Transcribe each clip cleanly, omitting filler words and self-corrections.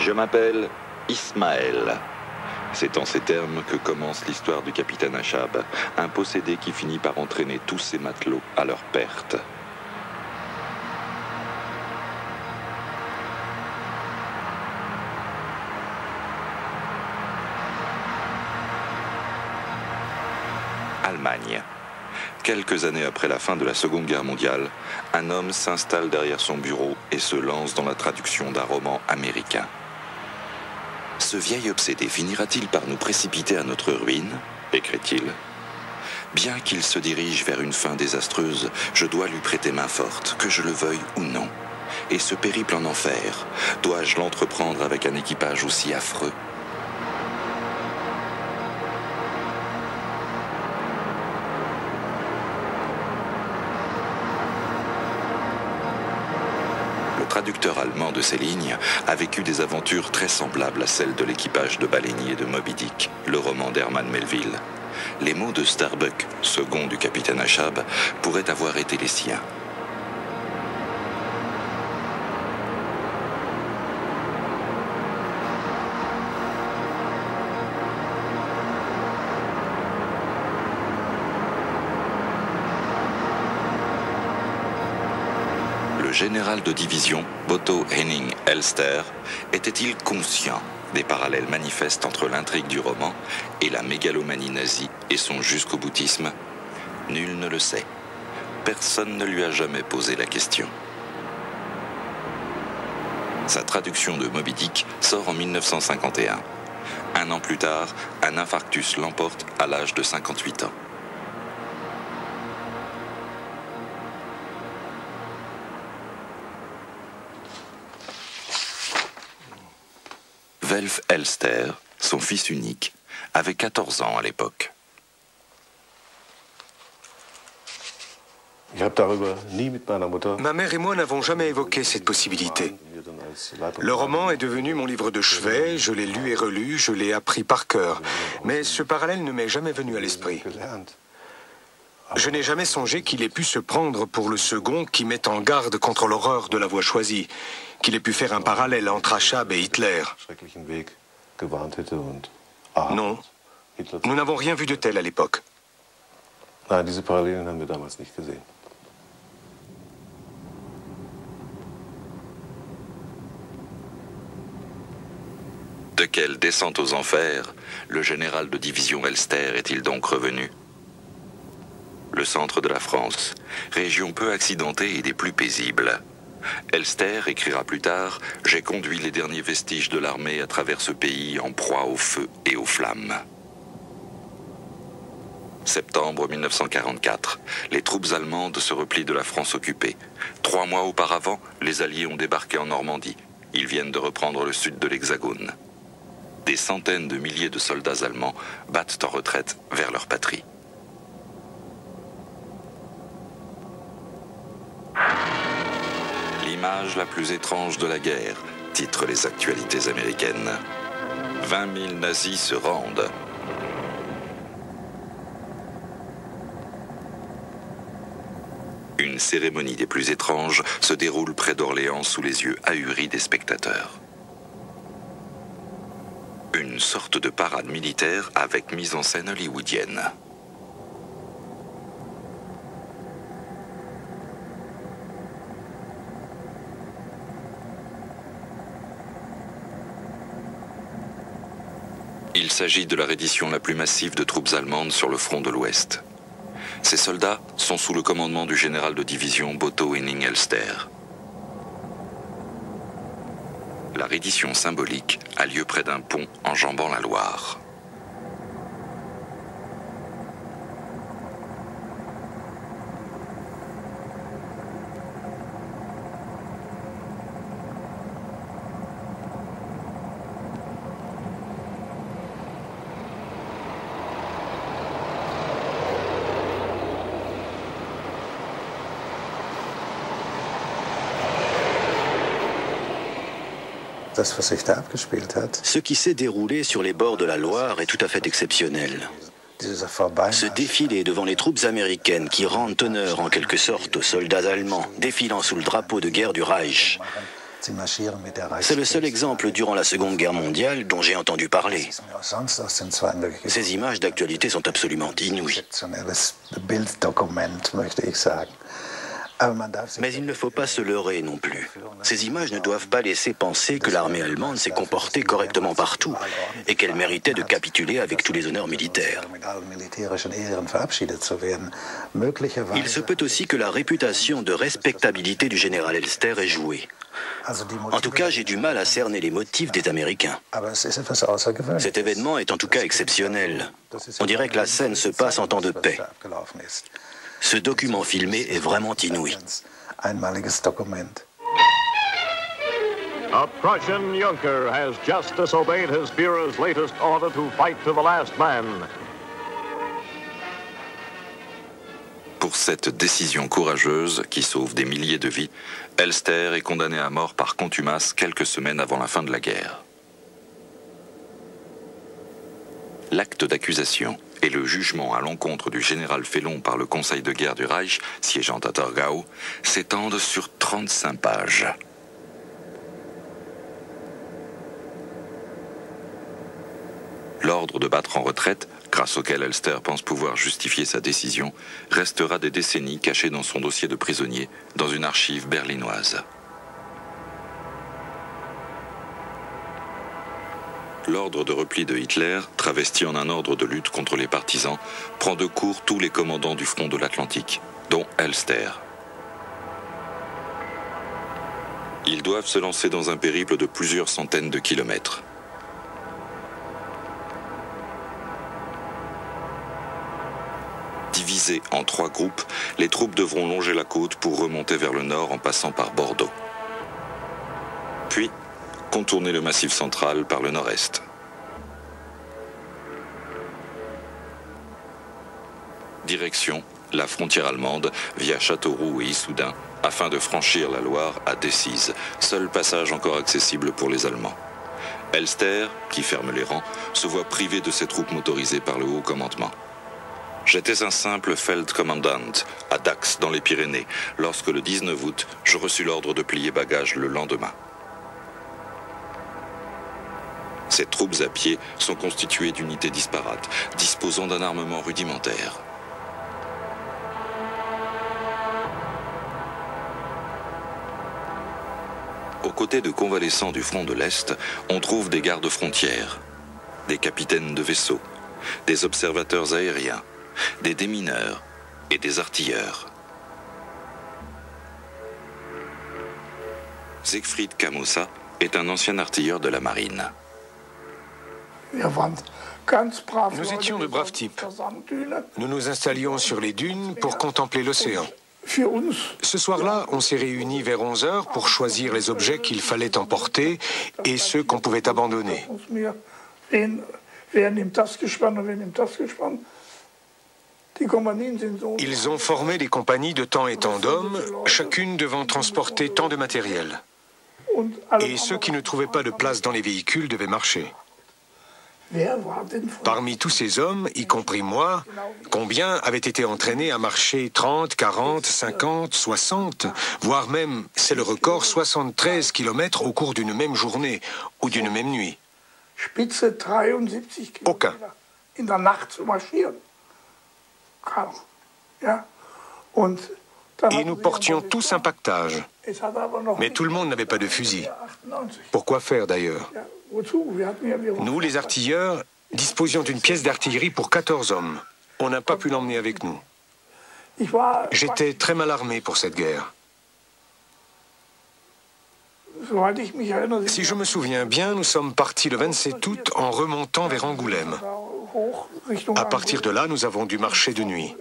Je m'appelle Ismaël. C'est en ces termes que commence l'histoire du capitaine Achab, un possédé qui finit par entraîner tous ses matelots à leur perte. Allemagne. Quelques années après la fin de la Seconde Guerre mondiale, un homme s'installe derrière son bureau et se lance dans la traduction d'un roman américain. Ce vieil obsédé finira-t-il par nous précipiter à notre ruine ? Écrit-il. Bien qu'il se dirige vers une fin désastreuse, je dois lui prêter main forte, que je le veuille ou non. Et ce périple en enfer, dois-je l'entreprendre avec un équipage aussi affreux ? Le traducteur allemand de ces lignes a vécu des aventures très semblables à celles de l'équipage de baleiniers de Moby Dick, le roman d'Herman Melville. Les mots de Starbuck, second du capitaine Achab, pourraient avoir été les siens. Le général de division, Otto Henning Elster, était-il conscient des parallèles manifestes entre l'intrigue du roman et la mégalomanie nazie et son jusqu'au-boutisme? Nul ne le sait. Personne ne lui a jamais posé la question. Sa traduction de Moby Dick sort en 1951. Un an plus tard, un infarctus l'emporte à l'âge de 58 ans. Welf Elster, son fils unique, avait 14 ans à l'époque. Ma mère et moi n'avons jamais évoqué cette possibilité. Le roman est devenu mon livre de chevet, je l'ai lu et relu, je l'ai appris par cœur. Mais ce parallèle ne m'est jamais venu à l'esprit. Je n'ai jamais songé qu'il ait pu se prendre pour le second qui met en garde contre l'horreur de la voie choisie, qu'il ait pu faire un parallèle entre Achab et Hitler. Non, nous n'avons rien vu de tel à l'époque. De quelle descente aux enfers le général de division Elster est-il donc revenu ? Le centre de la France, région peu accidentée et des plus paisibles. Elster écrira plus tard « J'ai conduit les derniers vestiges de l'armée à travers ce pays en proie au feu et aux flammes ». Septembre 1944, les troupes allemandes se replient de la France occupée. 3 mois auparavant, les Alliés ont débarqué en Normandie. Ils viennent de reprendre le sud de l'Hexagone. Des centaines de milliers de soldats allemands battent en retraite vers leur patrie. L'image la plus étrange de la guerre, titrent les actualités américaines. 20 000 nazis se rendent. Une cérémonie des plus étranges se déroule près d'Orléans sous les yeux ahuris des spectateurs. Une sorte de parade militaire avec mise en scène hollywoodienne. Il s'agit de la reddition la plus massive de troupes allemandes sur le front de l'Ouest. Ces soldats sont sous le commandement du général de division Otto Henning Elster. La reddition symbolique a lieu près d'un pont enjambant la Loire. Ce qui s'est déroulé sur les bords de la Loire est tout à fait exceptionnel. Ce défilé devant les troupes américaines qui rendent honneur en quelque sorte aux soldats allemands défilant sous le drapeau de guerre du Reich C'est le seul exemple durant la Seconde Guerre mondiale dont j'ai entendu parler. Ces images d'actualité sont absolument inouïes. Mais il ne faut pas se leurrer non plus. Ces images ne doivent pas laisser penser que l'armée allemande s'est comportée correctement partout et qu'elle méritait de capituler avec tous les honneurs militaires. Il se peut aussi que la réputation de respectabilité du général Elster est jouée. En tout cas, j'ai du mal à cerner les motifs des Américains. Cet événement est en tout cas exceptionnel. On dirait que la scène se passe en temps de paix. Ce document filmé est vraiment inouï. A Prussian Junker has just disobeyed his Führer's latest order to fight to the last man. Pour cette décision courageuse qui sauve des milliers de vies, Elster est condamné à mort par contumace quelques semaines avant la fin de la guerre. L'acte d'accusation et le jugement à l'encontre du général Fellon par le Conseil de guerre du Reich, siégeant à Torgau, s'étendent sur 35 pages. L'ordre de battre en retraite, grâce auquel Elster pense pouvoir justifier sa décision, restera des décennies caché dans son dossier de prisonnier, dans une archive berlinoise. L'ordre de repli de Hitler, travesti en un ordre de lutte contre les partisans, prend de court tous les commandants du front de l'Atlantique, dont Elster. Ils doivent se lancer dans un périple de plusieurs centaines de kilomètres. Divisées en 3 groupes, les troupes devront longer la côte pour remonter vers le nord en passant par Bordeaux. Puis, contourner le Massif central par le nord-est. Direction, la frontière allemande, via Châteauroux et Issoudun, afin de franchir la Loire à Decize, seul passage encore accessible pour les Allemands. Elster, qui ferme les rangs, se voit privé de ses troupes motorisées par le haut commandement. J'étais un simple Feldkommandant à Dax, dans les Pyrénées, lorsque le 19 août, je reçus l'ordre de plier bagages le lendemain. Ces troupes à pied sont constituées d'unités disparates, disposant d'un armement rudimentaire. Aux côtés de convalescents du front de l'Est, on trouve des gardes frontières, des capitaines de vaisseaux, des observateurs aériens, des démineurs et des artilleurs. Siegfried Camussa est un ancien artilleur de la marine. Nous étions de braves types. Nous nous installions sur les dunes pour contempler l'océan. Ce soir-là, on s'est réunis vers 11 heures pour choisir les objets qu'il fallait emporter et ceux qu'on pouvait abandonner. Ils ont formé des compagnies de tant et tant d'hommes, chacune devant transporter tant de matériel. Et ceux qui ne trouvaient pas de place dans les véhicules devaient marcher. Parmi tous ces hommes, y compris moi, combien avaient été entraînés à marcher 30, 40, 50, 60, voire même, c'est le record, 73 kilomètres au cours d'une même journée ou d'une même nuit? Aucun. Et nous portions tous un pactage. Mais tout le monde n'avait pas de fusil. Pourquoi faire d'ailleurs? Nous, les artilleurs, disposions d'une pièce d'artillerie pour 14 hommes. On n'a pas pu l'emmener avec nous. J'étais très mal armé pour cette guerre. Si je me souviens bien, nous sommes partis le 27 août en remontant vers Angoulême. À partir de là, nous avons dû marcher de nuit.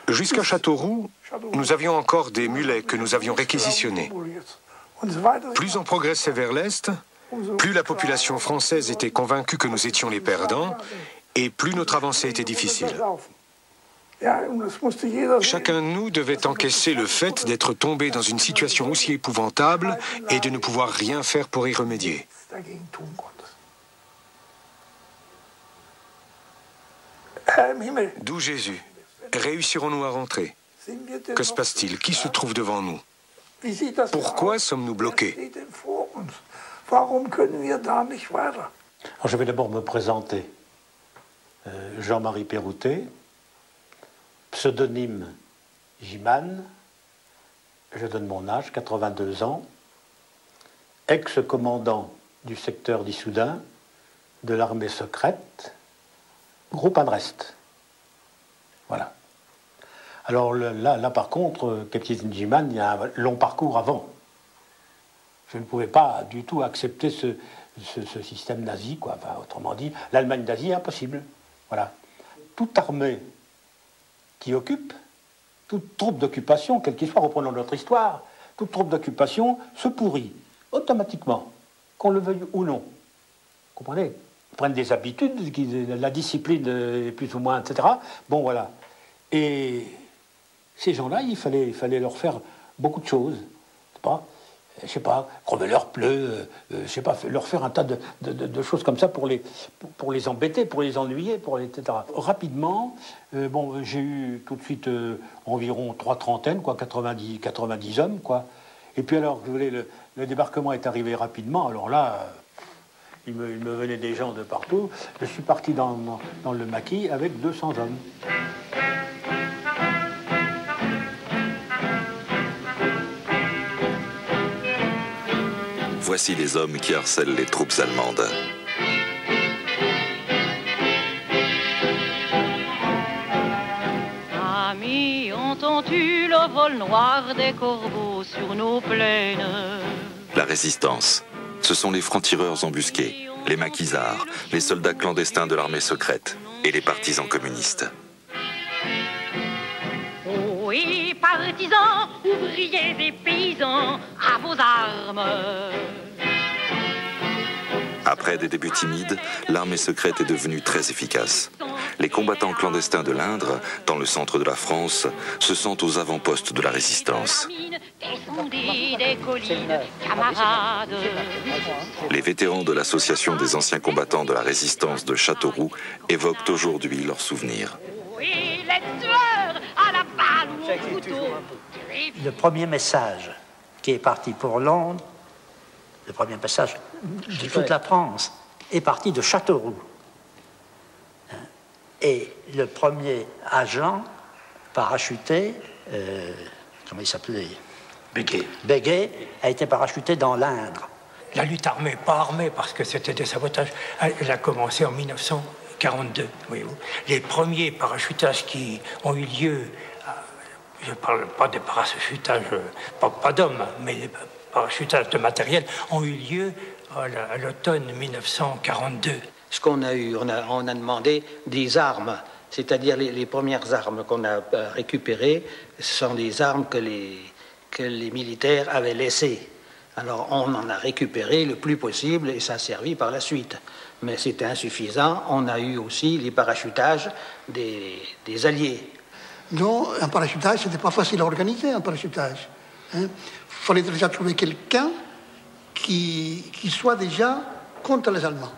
Jusqu'à Châteauroux, nous avions encore des mulets que nous avions réquisitionnés. Plus on progressait vers l'est, plus la population française était convaincue que nous étions les perdants, et plus notre avancée était difficile. Chacun de nous devait encaisser le fait d'être tombé dans une situation aussi épouvantable et de ne pouvoir rien faire pour y remédier. D'où Jésus? Réussirons-nous à rentrer? Que se passe-t-il? Qui se trouve devant nous? Pourquoi sommes-nous bloqués? Alors, je vais d'abord me présenter. Jean-Marie Péroutet, pseudonyme Jiman, je donne mon âge, 82 ans, ex-commandant du secteur d'Issoudun, de l'armée secrète, groupe Adrest. Voilà. Alors là par contre, Capitaine Jiman, il y a un long parcours avant. Je ne pouvais pas du tout accepter ce système nazi, quoi. Enfin, autrement dit, l'Allemagne nazie est impossible. Voilà. Toute armée qui occupe, toute troupe d'occupation, quelle qu'il soit, reprenons notre histoire, toute troupe d'occupation se pourrit automatiquement, qu'on le veuille ou non. Vous comprenez? Ils prennent des habitudes, la discipline est plus ou moins, etc. Bon, voilà. Et ces gens-là, il fallait leur faire beaucoup de choses. C'est pas, je sais pas, crever leurs pneus, je sais pas, leur faire un tas de choses comme ça pour les embêter, pour les ennuyer, etc. Rapidement, bon, j'ai eu tout de suite environ 30, quoi, 90 hommes, quoi. Et puis alors, vous voulez, le débarquement est arrivé rapidement, alors là, il me venait des gens de partout. Je suis parti dans le maquis avec 200 hommes. Voici les hommes qui harcèlent les troupes allemandes. Amis, entends-tu le vol noir des corbeaux sur nos plaines? La résistance, ce sont les francs-tireurs embusqués, les maquisards, les soldats clandestins de l'armée secrète et les partisans communistes. Oui, partisans, ouvriers et paysans, à vos armes. Après des débuts timides, l'armée secrète est devenue très efficace. Les combattants clandestins de l'Indre, dans le centre de la France, se sentent aux avant-postes de la résistance. Les vétérans de l'association des anciens combattants de la résistance de Châteauroux évoquent aujourd'hui leurs souvenirs. Le premier message qui est parti pour Londres, le premier message de toute la France, est parti de Châteauroux. Et le premier agent parachuté, comment il s'appelait? Béguet a été parachuté dans l'Indre. La lutte armée, pas armée, parce que c'était des sabotages, elle a commencé en 1942. Voyez-vous. Les premiers parachutages qui ont eu lieu, je ne parle pas des parachutages, pas d'hommes, mais des parachutages de matériel, ont eu lieu à l'automne 1942. Ce qu'on a eu, on a demandé des armes, c'est-à-dire les premières armes qu'on a récupérées, ce sont des armes que les militaires avaient laissées. Alors on en a récupéré le plus possible et ça a servi par la suite. Mais c'était insuffisant, on a eu aussi les parachutages des Alliés. Non, un parachutage, c'était pas facile à organiser, un parachutage. Il fallait déjà trouver quelqu'un qui soit déjà contre les Allemands.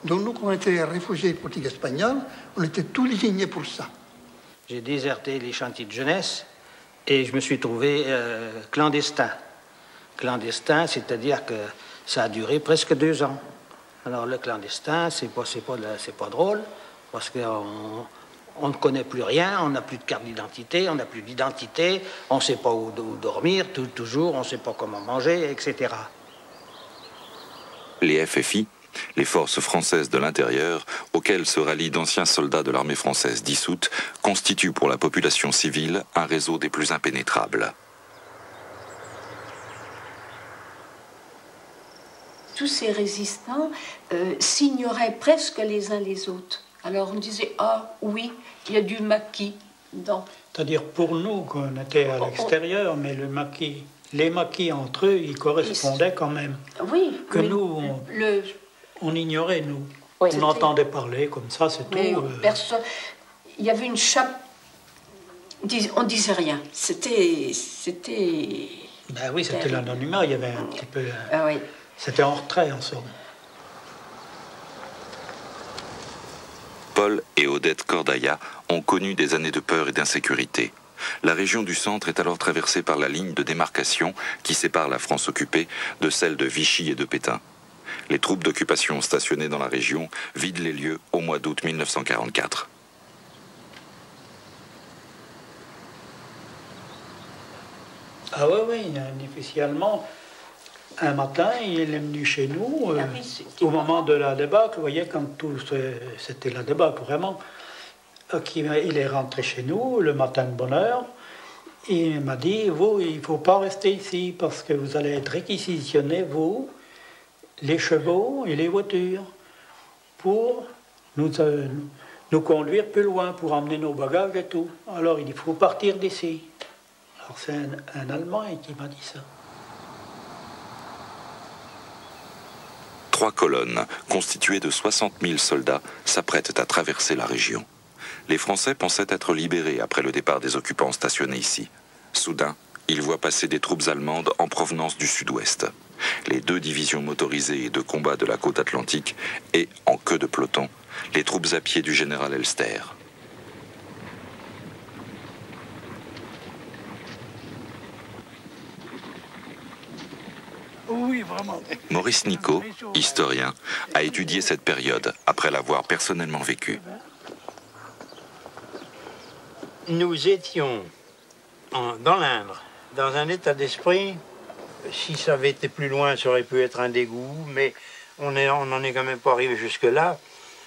Donc nous, quand on était réfugiés politiques espagnols, on était tous désignés pour ça. J'ai déserté les chantiers de jeunesse et je me suis trouvé clandestin. Clandestin, c'est-à-dire que ça a duré presque 2 ans. Alors le clandestin, c'est pas drôle, parce qu'on ne connaît plus rien, on n'a plus de carte d'identité, on n'a plus d'identité, on ne sait pas où dormir, toujours, on ne sait pas comment manger, etc. Les FFI, les forces françaises de l'intérieur, auxquelles se rallient d'anciens soldats de l'armée française dissoute, constituent pour la population civile un réseau des plus impénétrables. Tous ces résistants s'ignoraient presque les uns les autres. Alors on disait « Ah oui, il y a du maquis. » C'est-à-dire pour nous, qu'on était à l'extérieur, mais les maquis entre eux, ils correspondaient quand même. Oui. Que nous, on ignorait, nous. Oui, on entendait parler comme ça, c'est tout. Personne. Il y avait une chape. On disait rien. C'était. Ben oui, c'était l'anonymat. Il y avait un petit peu. Ah oui. C'était en retrait, en somme. Paul et Odette Cordailla ont connu des années de peur et d'insécurité. La région du centre est alors traversée par la ligne de démarcation qui sépare la France occupée de celle de Vichy et de Pétain. Les troupes d'occupation stationnées dans la région vident les lieux au mois d'août 1944. Ah oui, un officier allemand, un matin, il est venu chez nous, au moment de la débâcle, vous voyez, quand tout c'était la débâcle, vraiment. Il est rentré chez nous le matin de bonne heure, et il m'a dit, vous, il ne faut pas rester ici, parce que vous allez être réquisitionnés, vous, les chevaux et les voitures, pour nous conduire plus loin, pour emmener nos bagages et tout. Alors il faut partir d'ici. Alors c'est un Allemand qui m'a dit ça. 3 colonnes, constituées de 60 000 soldats, s'apprêtent à traverser la région. Les Français pensaient être libérés après le départ des occupants stationnés ici. Soudain, ils voient passer des troupes allemandes en provenance du sud-ouest. Les 2 divisions motorisées et de combat de la côte atlantique et, en queue de peloton, les troupes à pied du général Elster. Oui, vraiment. Maurice Nicot, historien, a étudié cette période après l'avoir personnellement vécue. Nous étions dans l'Indre, dans un état d'esprit, si ça avait été plus loin, ça aurait pu être un dégoût, mais on n'en est quand même pas arrivé jusque-là,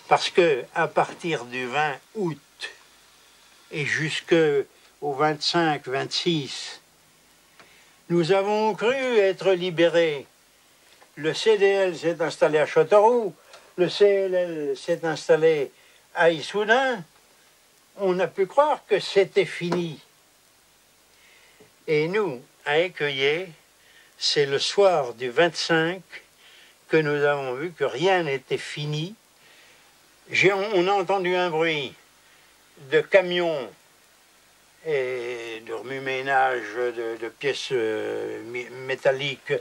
parce que à partir du 20 août et jusqu'au 25-26, nous avons cru être libérés. Le CDL s'est installé à Châteauroux, le CLL s'est installé à Issoudun. On a pu croire que c'était fini. Et nous, à Écueillé, c'est le soir du 25 que nous avons vu que rien n'était fini. On a entendu un bruit de camions et de remue-ménage de pièces métalliques.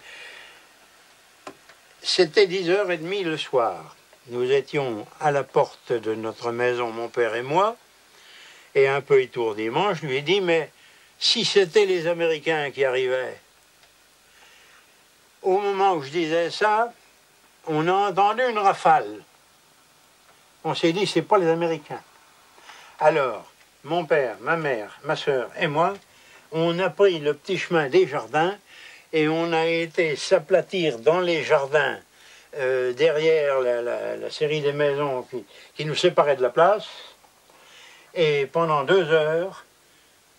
C'était 10h30 le soir. Nous étions à la porte de notre maison, mon père et moi, et un peu étourdiment, je lui ai dit, mais si c'était les Américains qui arrivaient. Au moment où je disais ça, on a entendu une rafale. On s'est dit, c'est pas les Américains. Alors, mon père, ma mère, ma soeur et moi, on a pris le petit chemin des jardins et on a été s'aplatir dans les jardins derrière la série des maisons qui nous séparaient de la place. Et pendant 2 heures,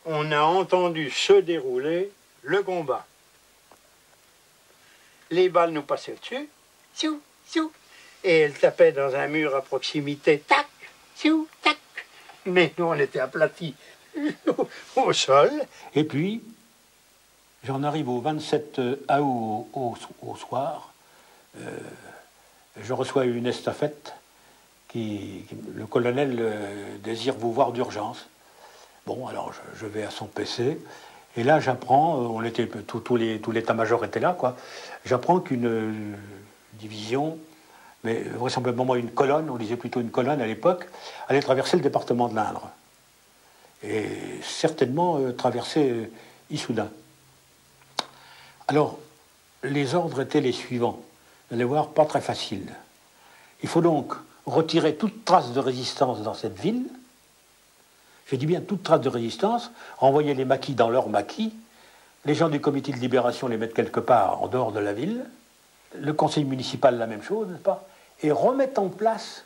on a entendu se dérouler le combat. Les balles nous passaient dessus, siou, siou, et elles tapaient dans un mur à proximité, tac, siou, tac. Mais nous, on était aplatis au sol. Et puis, j'en arrive au 27 août au soir. Je reçois une estafette le colonel désire vous voir d'urgence. Bon, alors je vais à son PC. Et là, j'apprends, on était tout l'état-major était là, quoi. J'apprends qu'une division, mais vraisemblablement une colonne, on disait plutôt une colonne à l'époque, allait traverser le département de l'Indre. Et certainement traverser Issoudun. Alors, les ordres étaient les suivants. Vous allez voir, pas très facile. Il faut donc retirer toute trace de résistance dans cette ville. Je dis bien toute trace de résistance, renvoyer les maquis dans leur maquis, les gens du comité de libération les mettre quelque part en dehors de la ville, le conseil municipal la même chose, n'est-ce pas, et remettre en place,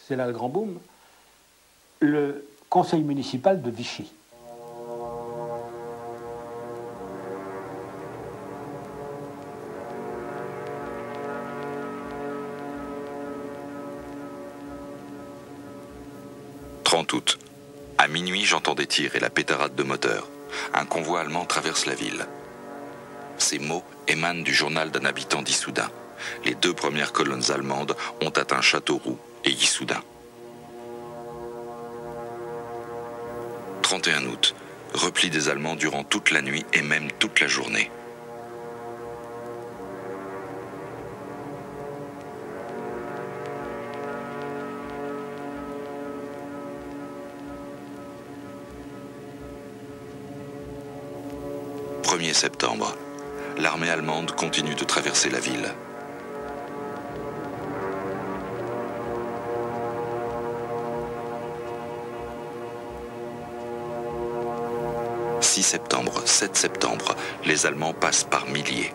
c'est là le grand boom, le conseil municipal de Vichy. Août. À minuit, j'entends des tirs et la pétarade de moteurs. Un convoi allemand traverse la ville. Ces mots émanent du journal d'un habitant d'Issoudun. Les 2 premières colonnes allemandes ont atteint Châteauroux et Issoudun. 31 août. Repli des Allemands durant toute la nuit et même toute la journée. 1er septembre. L'armée allemande continue de traverser la ville. « 6 septembre, 7 septembre, les Allemands passent par milliers.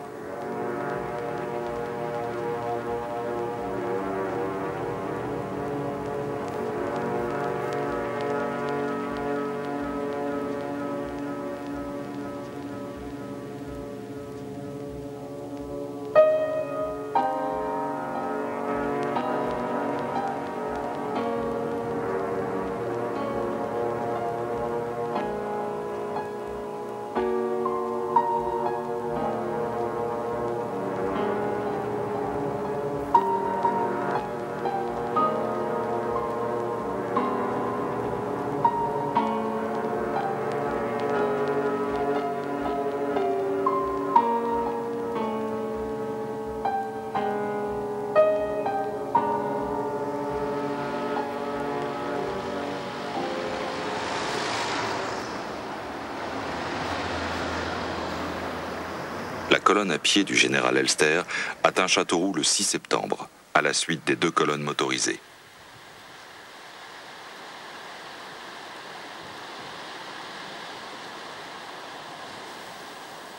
La colonne à pied du général Elster atteint Châteauroux le 6 septembre, à la suite des 2 colonnes motorisées.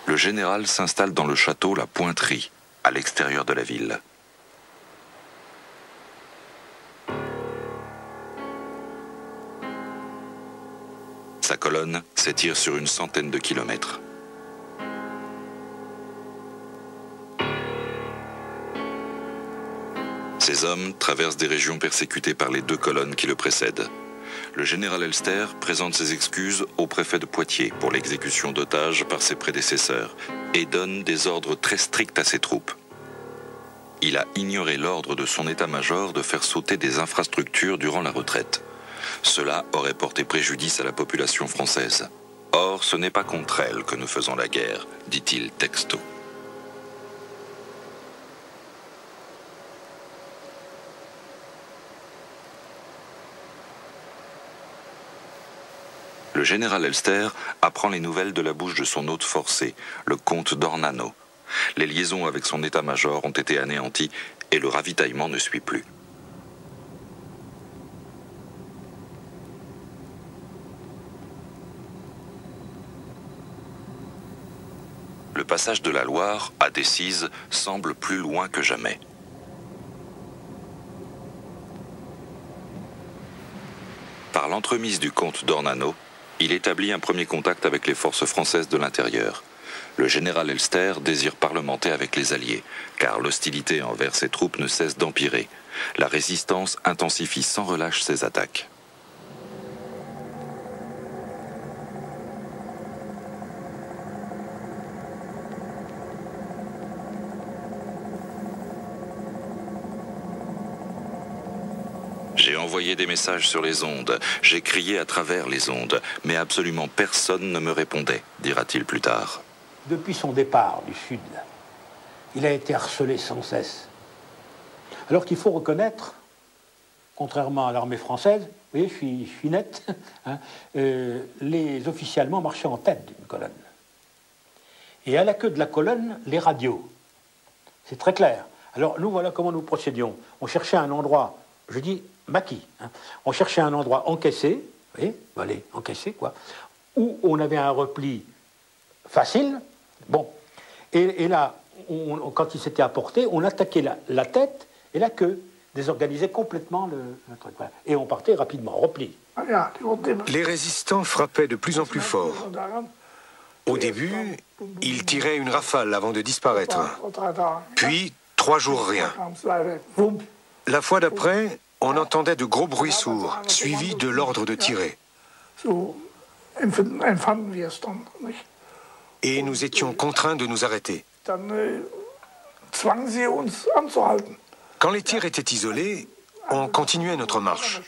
Le général s'installe dans le château La Pointerie, à l'extérieur de la ville. Sa colonne s'étire sur une centaine de kilomètres. Ces hommes traversent des régions persécutées par les 2 colonnes qui le précèdent. Le général Elster présente ses excuses au préfet de Poitiers pour l'exécution d'otages par ses prédécesseurs et donne des ordres très stricts à ses troupes. Il a ignoré l'ordre de son état-major de faire sauter des infrastructures durant la retraite. Cela aurait porté préjudice à la population française. Or, ce n'est pas contre elle que nous faisons la guerre, dit-il texto. Le général Elster apprend les nouvelles de la bouche de son hôte forcé, le comte d'Ornano. Les liaisons avec son état-major ont été anéanties et le ravitaillement ne suit plus. Le passage de la Loire à Decize semble plus loin que jamais. Par l'entremise du comte d'Ornano, il établit un premier contact avec les forces françaises de l'intérieur. Le général Elster désire parlementer avec les Alliés, car l'hostilité envers ses troupes ne cesse d'empirer. La résistance intensifie sans relâche ses attaques. J'ai envoyé des messages sur les ondes, j'ai crié à travers les ondes, mais absolument personne ne me répondait, dira-t-il plus tard. Depuis son départ du Sud, il a été harcelé sans cesse. Alors qu'il faut reconnaître, contrairement à l'armée française, vous voyez, je suis net, hein, les officiers allemands marchaient en tête d'une colonne. Et à la queue de la colonne, les radios. C'est très clair. Alors nous, voilà comment nous procédions. On cherchait un endroit, je dis maquis, hein. On cherchait un endroit encaissé, vous voyez, allez, encaissé quoi, où on avait un repli facile, bon, et là, quand il s'était apporté, on attaquait la tête et la queue, désorganisait complètement le truc, voilà. Et on partait rapidement, repli. Les résistants frappaient de plus en plus fort. Au début, ils tiraient une rafale avant de disparaître. Puis, 3 jours rien. La fois d'après, on entendait de gros bruits sourds, suivis de l'ordre de tirer. Et nous étions contraints de nous arrêter. Quand les tirs étaient isolés, on continuait notre marche.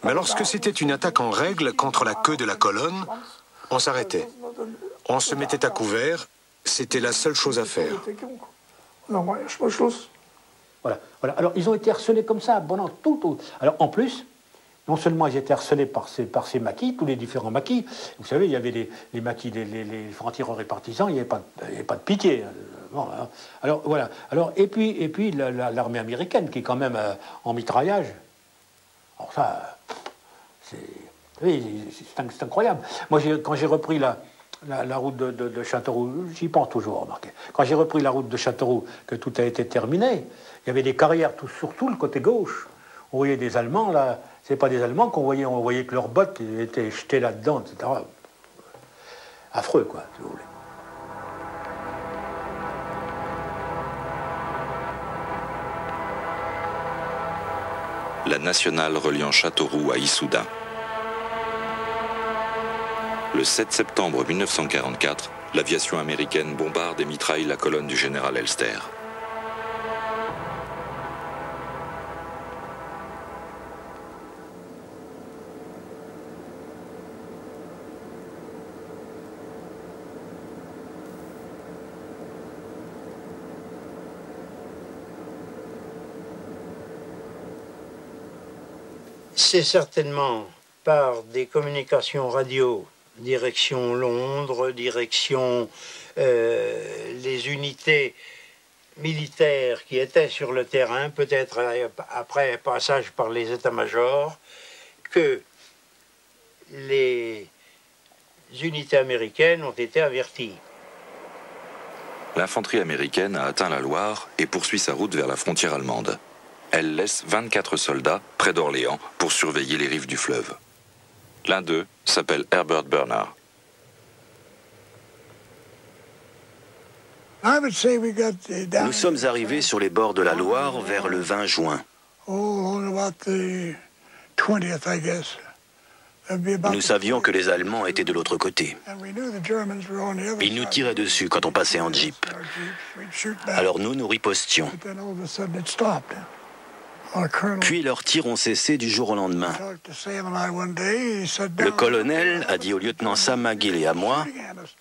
Mais lorsque c'était une attaque en règle contre la queue de la colonne, on s'arrêtait. On se mettait à couvert, c'était la seule chose à faire. Voilà, voilà. Alors, ils ont été harcelés comme ça pendant tout. Alors, en plus, Non seulement ils étaient harcelés par ces maquis, tous les différents maquis. Vous savez, il y avait les maquis, les francs-tireurs et partisans, il n'y avait pas de pitié. Bon, alors voilà. Alors, et puis l'armée américaine qui est quand même en mitraillage. Alors ça, c'est incroyable. Moi, quand j'ai repris la route de Châteauroux, j'y pense toujours, remarquez. Quand j'ai repris la route de Châteauroux, que tout a été terminé, il y avait des carrières sur tout le côté gauche. On voyait des Allemands, là, c'est pas des Allemands qu'on voyait, on voyait que leurs bottes étaient jetées là-dedans, etc. Affreux, quoi, si vous voulez. La nationale reliant Châteauroux à Issoudun. Le 7 septembre 1944, l'aviation américaine bombarde et mitraille la colonne du général Elster. C'est certainement par des communications radio, direction Londres, direction les unités militaires qui étaient sur le terrain, peut-être après passage par les états-majors, que les unités américaines ont été averties. L'infanterie américaine a atteint la Loire et poursuit sa route vers la frontière allemande. Elle laisse 24 soldats près d'Orléans pour surveiller les rives du fleuve. L'un d'eux s'appelle Herbert Bernard. Nous sommes arrivés sur les bords de la Loire vers le 20 juin. Nous savions que les Allemands étaient de l'autre côté. Ils nous tiraient dessus quand on passait en jeep. Alors nous ripostions. Puis leurs tirs ont cessé du jour au lendemain. Le colonel a dit au lieutenant Sam McGill et à moi,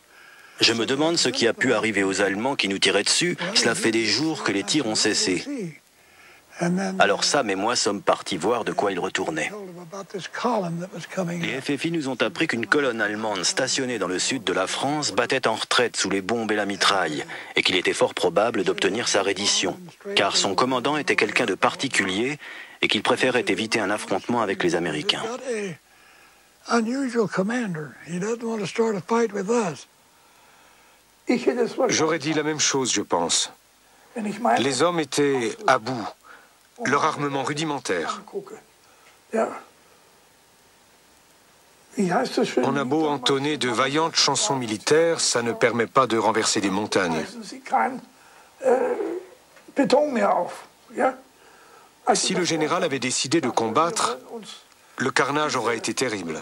« Je me demande ce qui a pu arriver aux Allemands qui nous tiraient dessus. Cela fait des jours que les tirs ont cessé. » Alors Sam et moi sommes partis voir de quoi ils retournaient. Les FFI nous ont appris qu'une colonne allemande stationnée dans le sud de la France battait en retraite sous les bombes et la mitraille, et qu'il était fort probable d'obtenir sa reddition, car son commandant était quelqu'un de particulier et qu'il préférait éviter un affrontement avec les Américains. J'aurais dit la même chose, je pense. Les hommes étaient à bout, leur armement rudimentaire. On a beau entonner de vaillantes chansons militaires, ça ne permet pas de renverser des montagnes. Si le général avait décidé de combattre, le carnage aurait été terrible.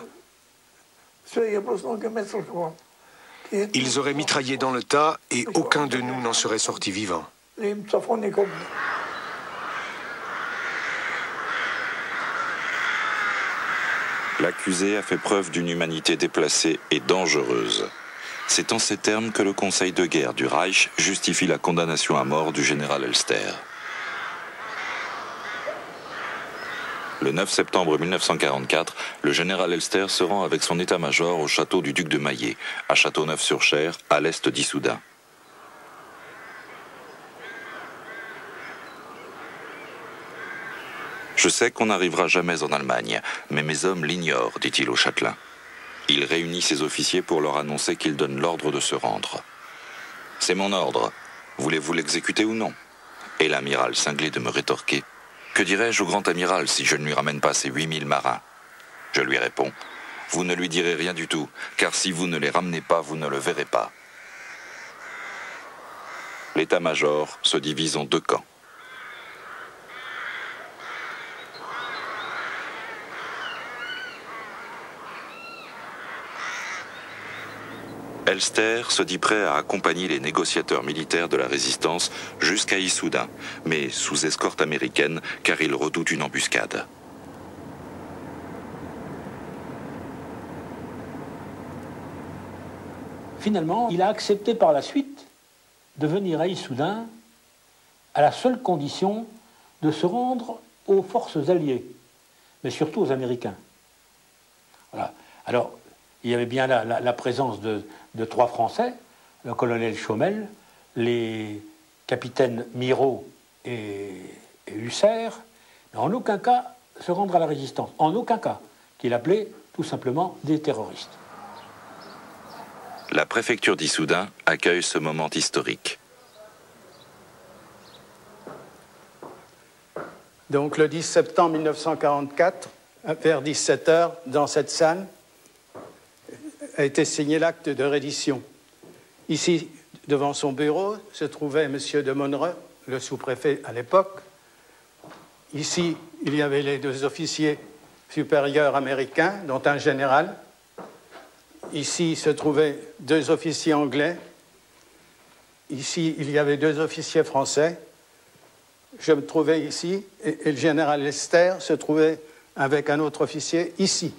Ils auraient mitraillé dans le tas et aucun de nous n'en serait sorti vivant. L'accusé a fait preuve d'une humanité déplacée et dangereuse. C'est en ces termes que le Conseil de guerre du Reich justifie la condamnation à mort du général Elster. Le 9 septembre 1944, le général Elster se rend avec son état-major au château du duc de Maillé, à Châteauneuf-sur-Cher, à l'est d'Issoudun. Je sais qu'on n'arrivera jamais en Allemagne, mais mes hommes l'ignorent, dit-il au châtelain. Il réunit ses officiers pour leur annoncer qu'il donne l'ordre de se rendre. C'est mon ordre. Voulez-vous l'exécuter ou non? Et l'amiral cinglé de me rétorquer. Que dirais-je au grand amiral si je ne lui ramène pas ses 8000 marins? Je lui réponds. Vous ne lui direz rien du tout, car si vous ne les ramenez pas, vous ne le verrez pas. L'état-major se divise en deux camps. Elster se dit prêt à accompagner les négociateurs militaires de la résistance jusqu'à Issoudun, mais sous escorte américaine, car il redoute une embuscade. Finalement, il a accepté par la suite de venir à Issoudun à la seule condition de se rendre aux forces alliées. mais surtout aux Américains. Voilà. Alors, il y avait bien la présence de 3 Français, le colonel Chaumel, les capitaines Miraut et Husser, mais en aucun cas se rendre à la résistance, en aucun cas, qu'il appelait tout simplement des terroristes. La préfecture d'Issoudun accueille ce moment historique. Donc le 10 septembre 1944, vers 17 h, dans cette salle, a été signé l'acte de reddition. Ici, devant son bureau, se trouvait M. de Monnereux, le sous-préfet à l'époque. Ici, il y avait les 2 officiers supérieurs américains, dont un général. Ici se trouvaient 2 officiers anglais. Ici, il y avait 2 officiers français. Je me trouvais ici, et le général Lester se trouvait avec un autre officier ici.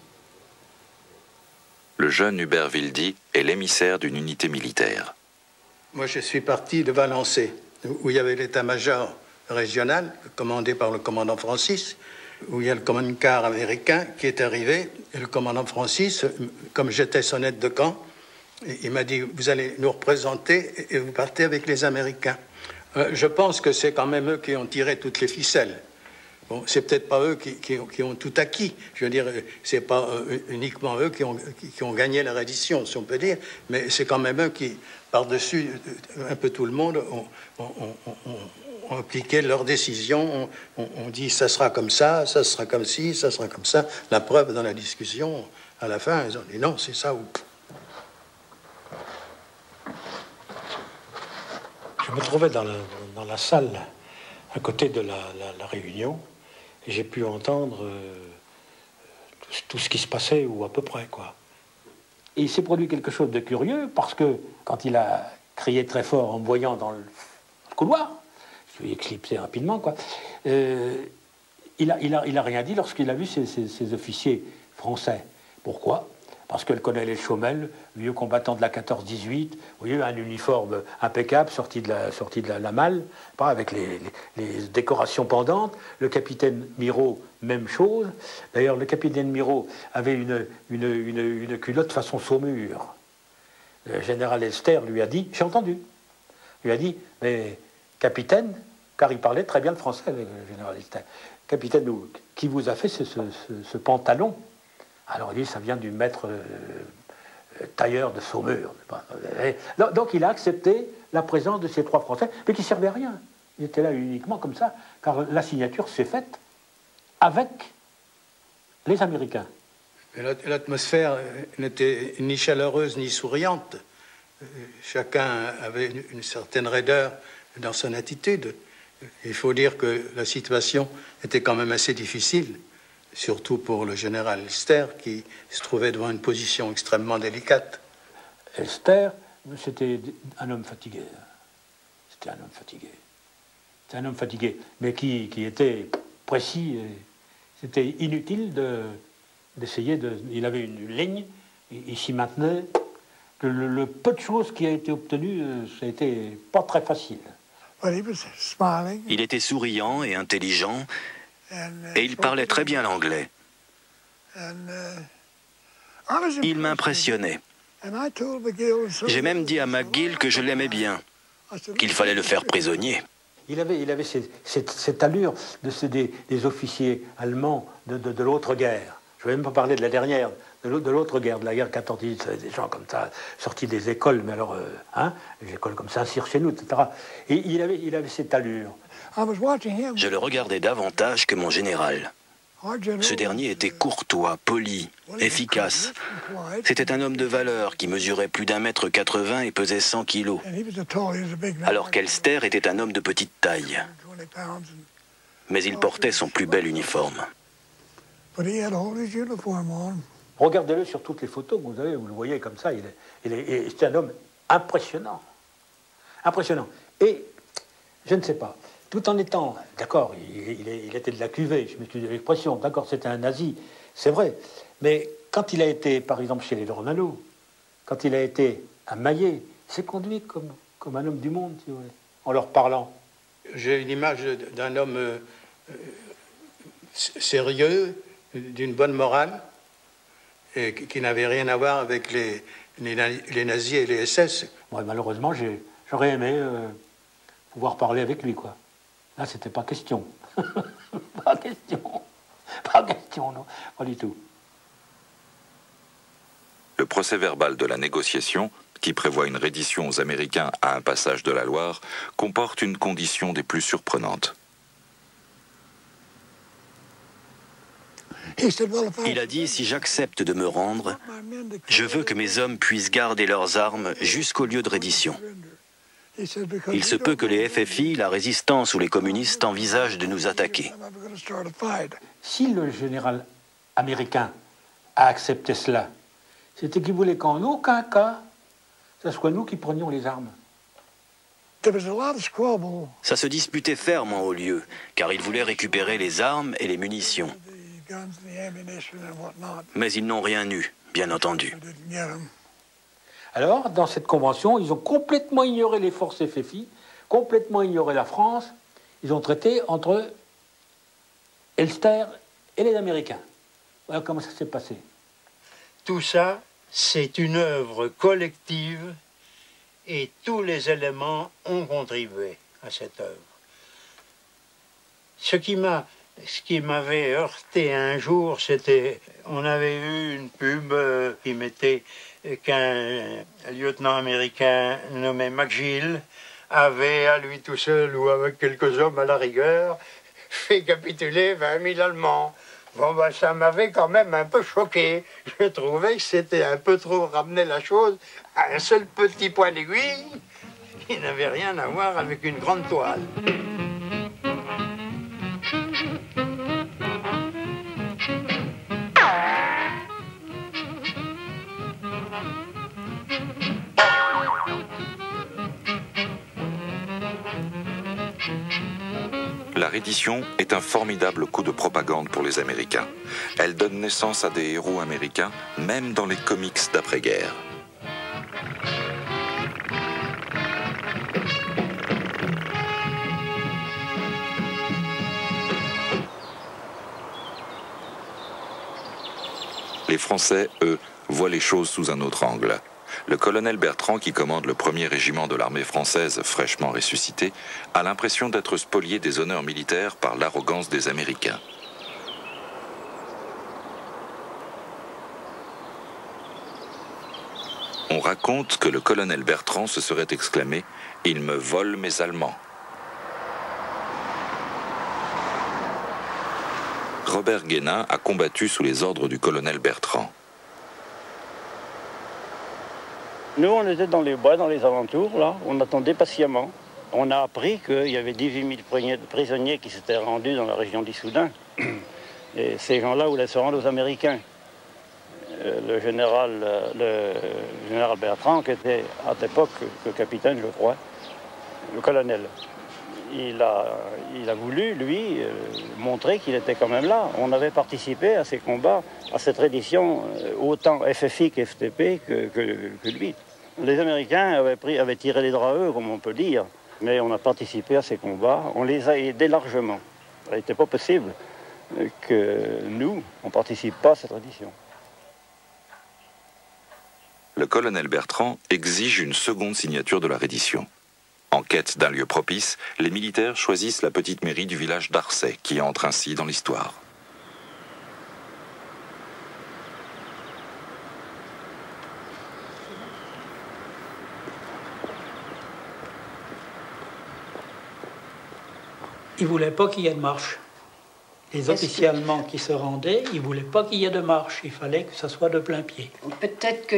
Le jeune Hubert Wildy est l'émissaire d'une unité militaire. Moi, je suis parti de Valençay, où il y avait l'état-major régional, commandé par le commandant Francis, où il y a le commandant américain qui est arrivé, et le commandant Francis, comme j'étais son aide de camp, il m'a dit, vous allez nous représenter et vous partez avec les Américains. Je pense que c'est quand même eux qui ont tiré toutes les ficelles. Bon, c'est peut-être pas eux qui ont tout acquis. Je veux dire, c'est pas uniquement eux qui ont gagné la reddition, si on peut dire, mais c'est quand même eux qui, par-dessus un peu tout le monde, ont appliqué leurs décisions. On dit ça sera comme ça sera comme ci, ça sera comme ça. La preuve dans la discussion, à la fin, ils ont dit non, c'est ça ou... Je me trouvais dans la salle à côté de la réunion et j'ai pu entendre tout ce qui se passait, ou à peu près, quoi. Et il s'est produit quelque chose de curieux parce que quand il a crié très fort en me voyant dans le couloir, je lui ai éclipsé rapidement, quoi, il a rien dit lorsqu'il a vu ces officiers français. Pourquoi ? Parce que le colonel Chaumel, vieux combattant de la 14-18, vous voyez, un uniforme impeccable, sorti de la malle, avec les décorations pendantes. Le capitaine Miraut, même chose. D'ailleurs, le capitaine Miraut avait une culotte façon Saumur. Le général Elster lui a dit, j'ai entendu, lui a dit, mais capitaine, car il parlait très bien le français, le général Elster, capitaine, qui vous a fait ce pantalon? Alors il dit, ça vient du maître tailleur de Saumur. Donc il a accepté la présence de ces 3 Français, mais qui ne servaient à rien. Ils étaient là uniquement comme ça, car la signature s'est faite avec les Américains. L'atmosphère n'était ni chaleureuse ni souriante. Chacun avait une certaine raideur dans son attitude. Il faut dire que la situation était quand même assez difficile, surtout pour le général Elster, qui se trouvait devant une position extrêmement délicate. Elster, c'était un homme fatigué. C'était un homme fatigué. C'était un homme fatigué, mais qui était précis. C'était inutile d'essayer de... Il avait une ligne, il s'y maintenait. Le peu de choses qui a été obtenu, ça a été pas très facile. Il était souriant et intelligent, et il parlait très bien l'anglais. Il m'impressionnait. J'ai même dit à McGill que je l'aimais bien, qu'il fallait le faire prisonnier. Il avait cette allure des officiers allemands de l'autre guerre. Je ne vais même pas parler de la dernière, de l'autre guerre, de la guerre 14-18, des gens comme ça, sortis des écoles, mais alors, des écoles comme Saint-Cyr chez nous, etc. Et il avait cette allure. Je le regardais davantage que mon général. Ce dernier était courtois, poli, efficace. C'était un homme de valeur qui mesurait plus d'1,80 m et pesait 100 kilos. Alors qu'Elster était un homme de petite taille. Mais il portait son plus bel uniforme. Regardez-le sur toutes les photos que vous avez, vous le voyez comme ça. C'est un homme impressionnant. Impressionnant. Et, je ne sais pas, tout en étant, d'accord, il était de la cuvée, je m'excuse de l'expression, d'accord, c'était un nazi, c'est vrai. Mais quand il a été, par exemple, chez les Dornano, quand il a été à Maillet, il s'est conduit comme un homme du monde, si vous voulez, en leur parlant. J'ai une image d'un homme sérieux, d'une bonne morale et qui n'avait rien à voir avec les nazis et les SS. Ouais, malheureusement, j'aurais aimé pouvoir parler avec lui, quoi. Là, c'était pas question. Pas question. Pas question, non. Pas du tout. Le procès-verbal de la négociation, qui prévoit une reddition aux Américains à un passage de la Loire, comporte une condition des plus surprenantes. Il a dit, si j'accepte de me rendre, je veux que mes hommes puissent garder leurs armes jusqu'au lieu de reddition. Il se peut que les FFI, la résistance ou les communistes envisagent de nous attaquer. Si le général américain a accepté cela, c'était qu'il voulait qu'en aucun cas, ce soit nous qui prenions les armes. Ça se disputait ferme en haut lieu, car ils voulaient récupérer les armes et les munitions. Mais ils n'ont rien eu, bien entendu. Alors, dans cette convention, ils ont complètement ignoré les forces FFI, complètement ignoré la France. Ils ont traité entre Elster et les Américains. Voilà comment ça s'est passé. Tout ça, c'est une œuvre collective et tous les éléments ont contribué à cette œuvre. Ce qui m'avait heurté un jour, c'était, on avait eu une pub qui mettait qu'un lieutenant américain nommé McGill avait, à lui tout seul ou avec quelques hommes à la rigueur, fait capituler 20 000 Allemands. Bon, ben, ça m'avait quand même un peu choqué. Je trouvais que c'était un peu trop ramener la chose à un seul petit point d'aiguille qui n'avait rien à voir avec une grande toile. La reddition est un formidable coup de propagande pour les Américains. Elle donne naissance à des héros américains, même dans les comics d'après-guerre. Les Français, eux, voient les choses sous un autre angle. Le colonel Bertrand, qui commande le 1er régiment de l'armée française fraîchement ressuscité, a l'impression d'être spolié des honneurs militaires par l'arrogance des Américains. On raconte que le colonel Bertrand se serait exclamé « Ils me volent mes Allemands ». Robert Guénin a combattu sous les ordres du colonel Bertrand. Nous, on était dans les bois, dans les alentours, là. On attendait patiemment. On a appris qu'il y avait 18 000 prisonniers qui s'étaient rendus dans la région d'Issoudun. Et ces gens-là voulaient se rendre aux Américains. Le général Bertrand, qui était à l'époque le capitaine, je crois, le colonel, il a voulu, lui, montrer qu'il était quand même là. On avait participé à ces combats, à cette reddition, autant FFI qu'FTP que lui. Les Américains avaient tiré les draps eux, comme on peut dire, mais on a participé à ces combats, on les a aidés largement. Il n'était pas possible que nous, on ne participe pas à cette reddition. Le colonel Bertrand exige une seconde signature de la reddition. En quête d'un lieu propice, les militaires choisissent la petite mairie du village d'Arcet, qui entre ainsi dans l'histoire. Ils ne voulaient pas qu'il y ait de marche. Les officiers allemands qui se rendaient, ils ne voulaient pas qu'il y ait de marche. Il fallait que ça soit de plein pied. Peut-être que...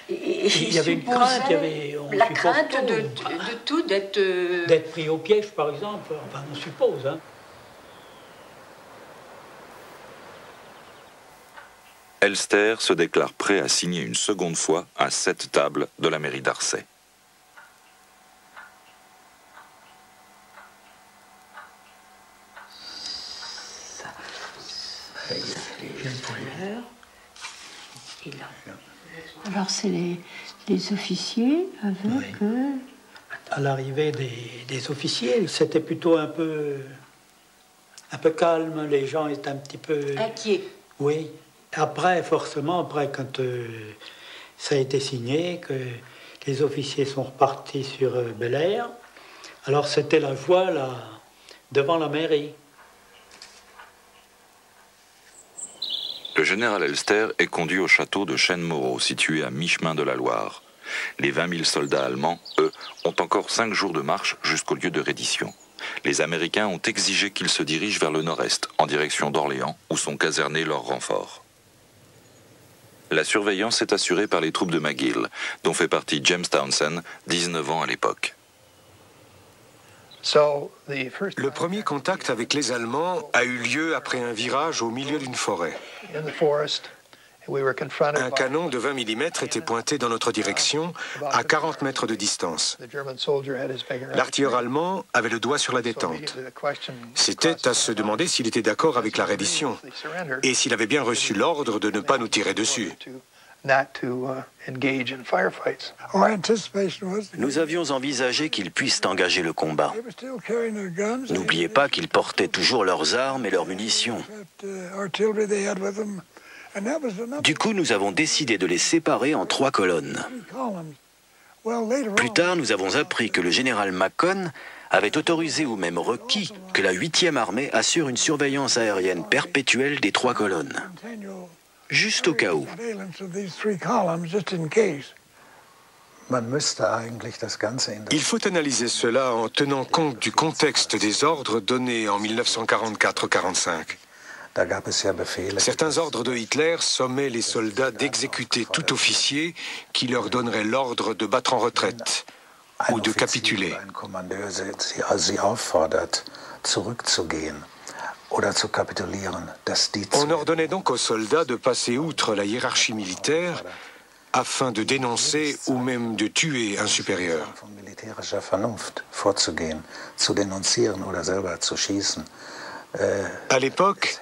il y avait une crainte, la crainte de tout, d'être... D'être pris au piège, par exemple. Enfin, on suppose, hein. Elster se déclare prêt à signer une seconde fois à cette table de la mairie d'Arcet. Alors c'est les officiers avec... Oui. À l'arrivée des officiers, c'était plutôt un peu un peu calme, les gens étaient un petit peu... Inquiets. Oui. Après, forcément, après, quand ça a été signé, que les officiers sont repartis sur Bel Air, alors c'était la joie là, devant la mairie. Le général Elster est conduit au château de Chêne-Moreau, situé à mi-chemin de la Loire. Les 20 000 soldats allemands, eux, ont encore 5 jours de marche jusqu'au lieu de reddition. Les Américains ont exigé qu'ils se dirigent vers le nord-est, en direction d'Orléans, où sont casernés leurs renforts. La surveillance est assurée par les troupes de McGill, dont fait partie James Townsend, 19 ans à l'époque. Le premier contact avec les Allemands a eu lieu après un virage au milieu d'une forêt. Un canon de 20 mm était pointé dans notre direction, à 40 mètres de distance. L'artilleur allemand avait le doigt sur la détente. C'était à se demander s'il était d'accord avec la reddition et s'il avait bien reçu l'ordre de ne pas nous tirer dessus. Nous avions envisagé qu'ils puissent engager le combat. N'oubliez pas qu'ils portaient toujours leurs armes et leurs munitions. Du coup, nous avons décidé de les séparer en 3 colonnes. Plus tard, nous avons appris que le général Macon avait autorisé ou même requis que la 8e armée assure une surveillance aérienne perpétuelle des 3 colonnes. Juste au cas où. Il faut analyser cela en tenant compte du contexte des ordres donnés en 1944-45. Certains ordres de Hitler sommaient les soldats d'exécuter tout officier qui leur donnerait l'ordre de battre en retraite ou de capituler. On ordonnait donc aux soldats de passer outre la hiérarchie militaire afin de dénoncer ou même de tuer un supérieur. À l'époque,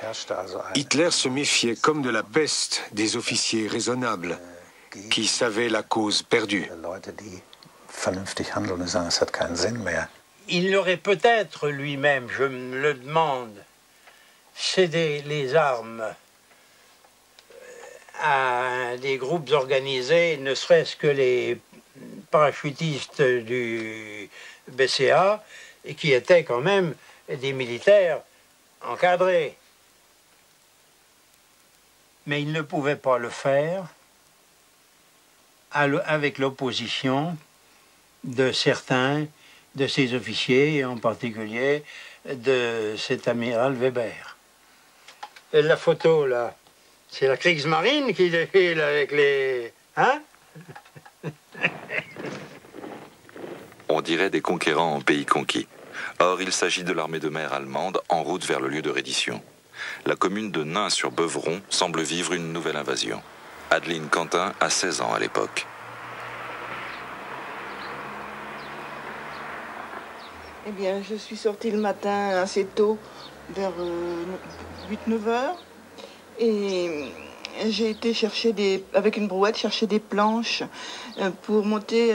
Hitler se méfiait comme de la peste des officiers raisonnables qui savaient la cause perdue. Il aurait peut-être lui-même, je me le demande, cédé les armes à des groupes organisés, ne serait-ce que les parachutistes du BCA, et qui étaient quand même des militaires encadrés. Mais il ne pouvait pas le faire avec l'opposition de certains de ses officiers, et en particulier de cet amiral Weber. Et la photo, là, c'est la Kriegsmarine qui défile avec les... Hein? On dirait des conquérants en pays conquis. Or, il s'agit de l'armée de mer allemande en route vers le lieu de reddition. La commune de Nain-sur-Beuvron semble vivre une nouvelle invasion. Adeline Quentin a 16 ans à l'époque. Eh bien, je suis sortie le matin assez tôt, vers 8-9 heures. Et j'ai été chercher avec une brouette, chercher des planches pour monter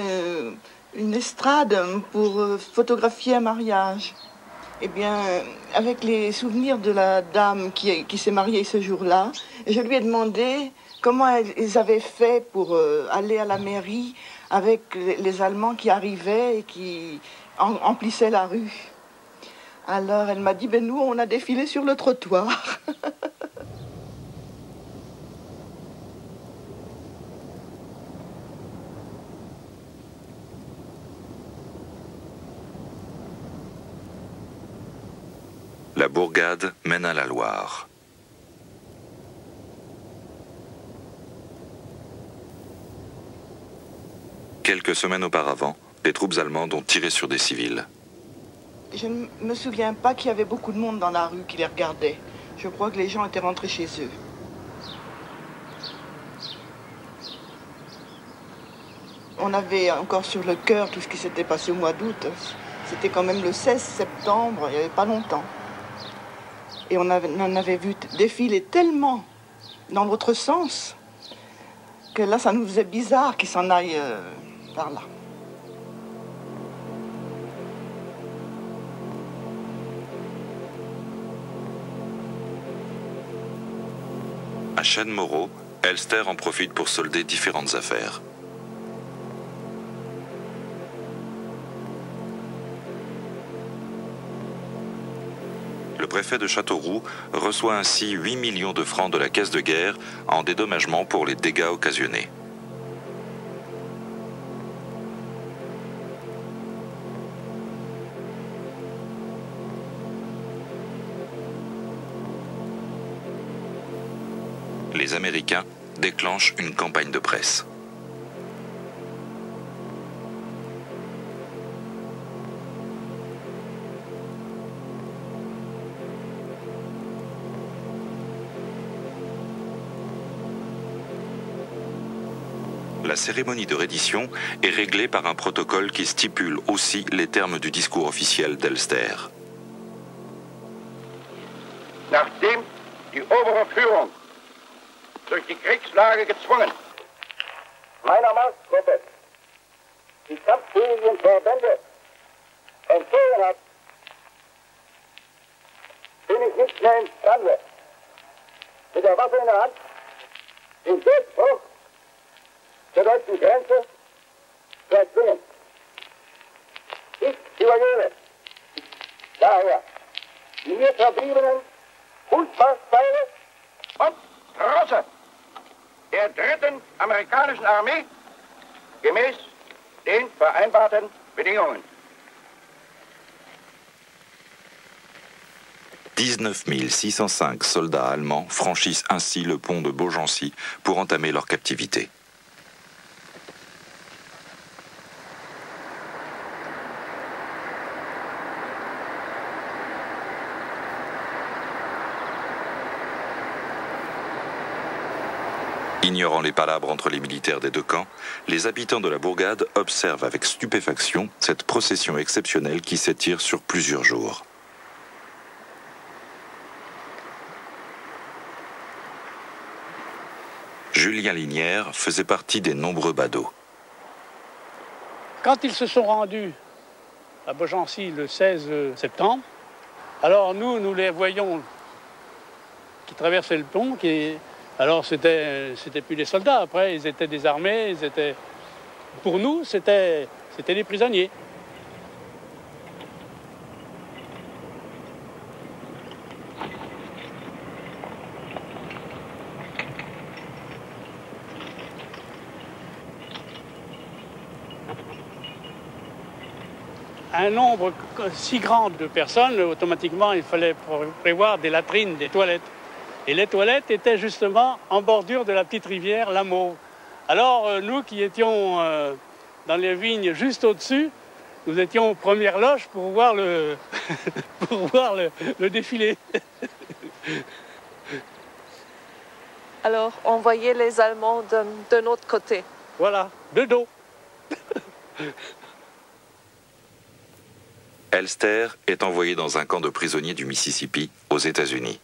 une estrade pour photographier un mariage. Eh bien, avec les souvenirs de la dame qui s'est mariée ce jour-là, je lui ai demandé comment ils avaient fait pour aller à la mairie avec les Allemands qui arrivaient et qui emplissaient la rue. Alors elle m'a dit, ben nous, on a défilé sur le trottoir. La bourgade mène à la Loire. Quelques semaines auparavant, les troupes allemandes ont tiré sur des civils. Je ne me souviens pas qu'il y avait beaucoup de monde dans la rue qui les regardait. Je crois que les gens étaient rentrés chez eux. On avait encore sur le cœur tout ce qui s'était passé au mois d'août. C'était quand même le 16 septembre, il n'y avait pas longtemps. Et on en avait vu défiler tellement dans l'autre sens que là, ça nous faisait bizarre qu'ils s'en aillent par là. À Chêne-Moreau, Elster en profite pour solder différentes affaires. Le préfet de Châteauroux reçoit ainsi 8 millions de francs de la caisse de guerre en dédommagement pour les dégâts occasionnés. Les Américains déclenchent une campagne de presse. La cérémonie de reddition est réglée par un protocole qui stipule aussi les termes du discours officiel d'Elster. Nachdem die obere Führung durch die Kriegslage gezwungen meiner Marschgruppe die kampffähigen Verbände entzogen hat, bin ich nicht mehr imstande, mit der Waffe in der Hand den Durchbruch der deutschen Grenze zu erzwingen. Ich übergebe daher die mir verbliebenen Fußmarschpfeile und Trosse der 3. amerikanischen Armee gemäß den vereinbarten Bedingungen. 19 605 soldats allemands franchissent ainsi le pont de Beaugency pour entamer leur captivité. Ignorant les palabres entre les militaires des deux camps, les habitants de la bourgade observent avec stupéfaction cette procession exceptionnelle qui s'étire sur plusieurs jours. Julien Linière faisait partie des nombreux badauds. Quand ils se sont rendus à Beaugency le 16 septembre, alors nous les voyons qui traversaient le pont, alors c'était plus des soldats, après ils étaient désarmés, pour nous c'était des prisonniers. Un nombre si grand de personnes, automatiquement il fallait prévoir des latrines, des toilettes. Et les toilettes étaient justement en bordure de la petite rivière, la Mauve. Alors nous qui étions dans les vignes juste au-dessus, nous étions aux premières loges pour voir le, pour voir le défilé. Alors on voyait les Allemands d'un autre côté. Voilà, de dos. Elster est envoyé dans un camp de prisonniers du Mississippi, aux États-Unis.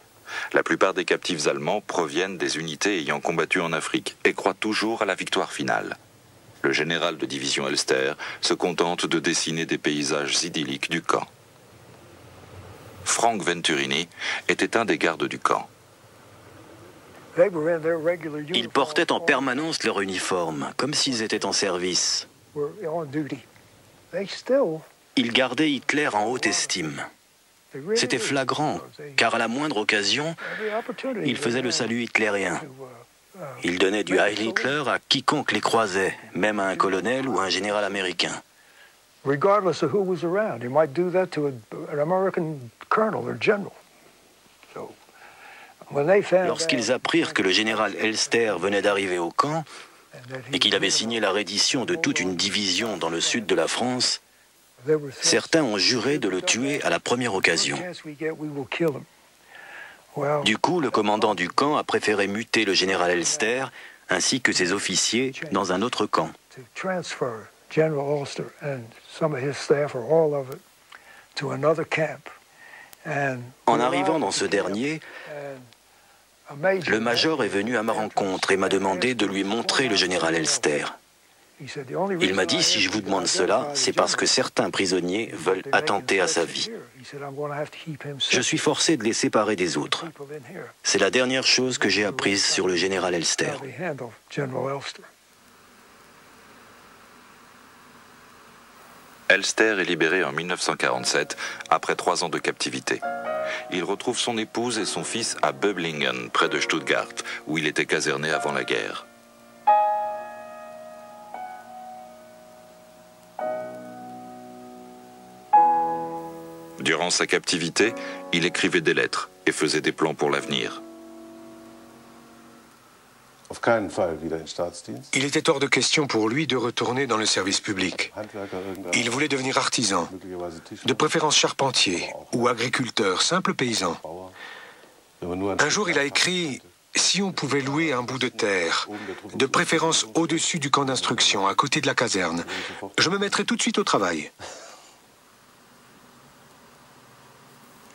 La plupart des captifs allemands proviennent des unités ayant combattu en Afrique et croient toujours à la victoire finale. Le général de division Elster se contente de dessiner des paysages idylliques du camp. Frank Venturini était un des gardes du camp. Ils portaient en permanence leur uniforme, comme s'ils étaient en service. Ils gardaient Hitler en haute estime. C'était flagrant, car à la moindre occasion, ils faisaient le salut hitlérien. Ils donnaient du Heil Hitler à quiconque les croisait, même à un colonel ou à un général américain. Regardless of who was around, he might do that to an American colonel or general. Lorsqu'ils apprirent que le général Elster venait d'arriver au camp et qu'il avait signé la reddition de toute une division dans le sud de la France, certains ont juré de le tuer à la première occasion. Du coup, le commandant du camp a préféré muter le général Elster ainsi que ses officiers dans un autre camp. En arrivant dans ce dernier, le major est venu à ma rencontre et m'a demandé de lui montrer le général Elster. Il m'a dit, si je vous demande cela, c'est parce que certains prisonniers veulent attenter à sa vie. Je suis forcé de les séparer des autres. C'est la dernière chose que j'ai apprise sur le général Elster. Elster est libéré en 1947, après 3 ans de captivité. Il retrouve son épouse et son fils à Böblingen, près de Stuttgart, où il était caserné avant la guerre. Durant sa captivité, il écrivait des lettres et faisait des plans pour l'avenir. Il était hors de question pour lui de retourner dans le service public. Il voulait devenir artisan, de préférence charpentier ou agriculteur, simple paysan. Un jour, il a écrit « Si on pouvait louer un bout de terre, de préférence au-dessus du camp d'instruction, à côté de la caserne, je me mettrais tout de suite au travail. »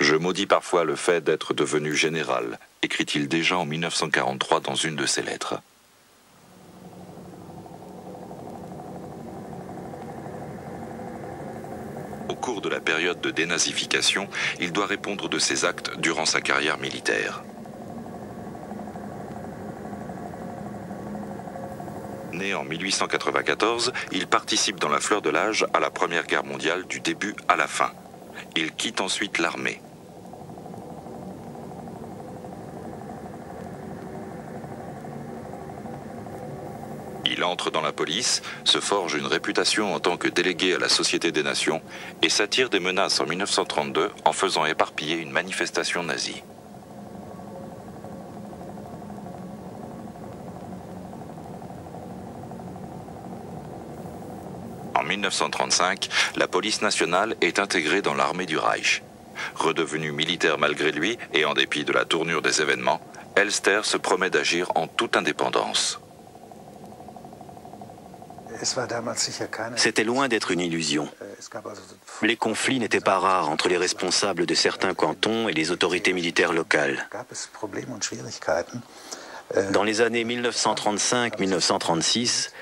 Je maudis parfois le fait d'être devenu général, écrit-il déjà en 1943 dans une de ses lettres. Au cours de la période de dénazification, il doit répondre de ses actes durant sa carrière militaire. Né en 1894, il participe dans la fleur de l'âge à la Première Guerre mondiale du début à la fin. Il quitte ensuite l'armée. Il entre dans la police, se forge une réputation en tant que délégué à la Société des Nations et s'attire des menaces en 1932 en faisant éparpiller une manifestation nazie. En 1935, la police nationale est intégrée dans l'armée du Reich. Redevenu militaire malgré lui et en dépit de la tournure des événements, Elster se promet d'agir en toute indépendance. C'était loin d'être une illusion. Les conflits n'étaient pas rares entre les responsables de certains cantons et les autorités militaires locales. Dans les années 1935-1936,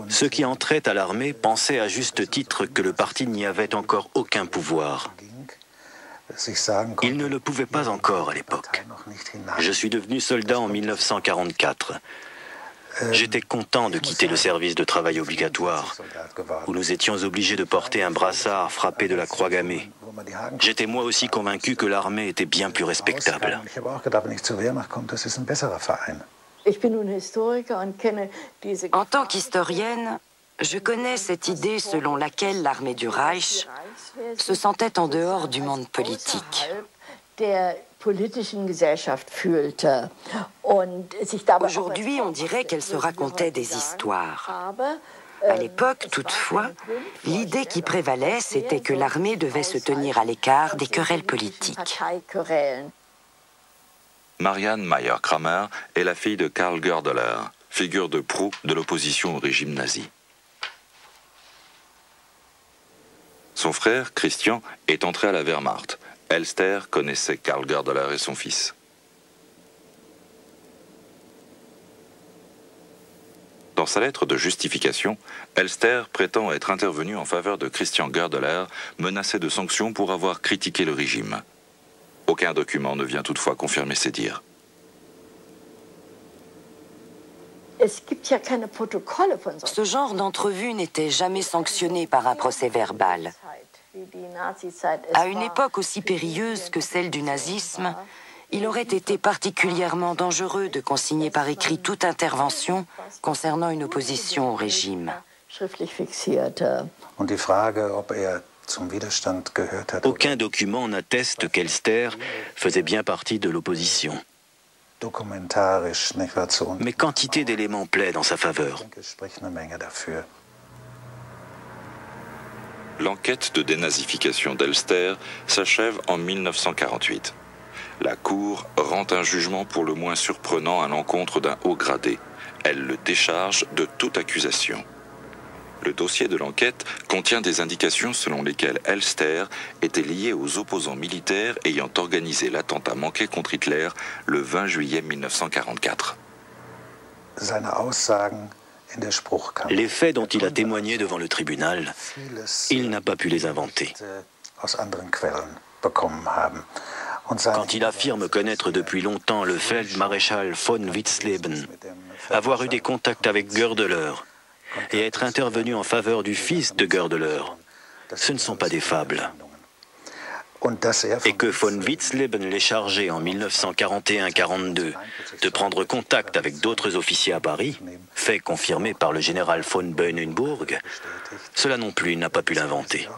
ceux qui entraient à l'armée pensaient à juste titre que le parti n'y avait encore aucun pouvoir. Ils ne le pouvaient pas encore à l'époque. Je suis devenu soldat en 1944. J'étais content de quitter le service de travail obligatoire, où nous étions obligés de porter un brassard frappé de la croix gammée. J'étais moi aussi convaincu que l'armée était bien plus respectable. En tant qu'historienne, je connais cette idée selon laquelle l'armée du Reich se sentait en dehors du monde politique. Aujourd'hui, on dirait qu'elle se racontait des histoires. À l'époque, toutefois, l'idée qui prévalait, c'était que l'armée devait se tenir à l'écart des querelles politiques. Marianne Meyer-Kramer est la fille de Karl Goerdeler, figure de proue de l'opposition au régime nazi. Son frère, Christian, est entré à la Wehrmacht. Elster connaissait Karl Goerdeler et son fils. Dans sa lettre de justification, Elster prétend être intervenu en faveur de Christian Goerdeler, menacé de sanctions pour avoir critiqué le régime. Aucun document ne vient toutefois confirmer ces dires. Ce genre d'entrevue n'était jamais sanctionné par un procès verbal. À une époque aussi périlleuse que celle du nazisme, il aurait été particulièrement dangereux de consigner par écrit toute intervention concernant une opposition au régime. Aucun document n'atteste qu'Elster faisait bien partie de l'opposition. Mais quantité d'éléments plaident en sa faveur. L'enquête de dénazification d'Elster s'achève en 1948. La Cour rend un jugement pour le moins surprenant à l'encontre d'un haut gradé. Elle le décharge de toute accusation. Le dossier de l'enquête contient des indications selon lesquelles Elster était lié aux opposants militaires ayant organisé l'attentat manqué contre Hitler le 20 juillet 1944. Les faits dont il a témoigné devant le tribunal, il n'a pas pu les inventer. Quand il affirme connaître depuis longtemps le Feldmaréchal von Witzleben, avoir eu des contacts avec Goerdeler et être intervenu en faveur du fils de Goerdeler, ce ne sont pas des fables. Et que von Witzleben l'ait chargé en 1941-42 de prendre contact avec d'autres officiers à Paris, fait confirmé par le général von Beunenburg, cela non plus n'a pas pu l'inventer.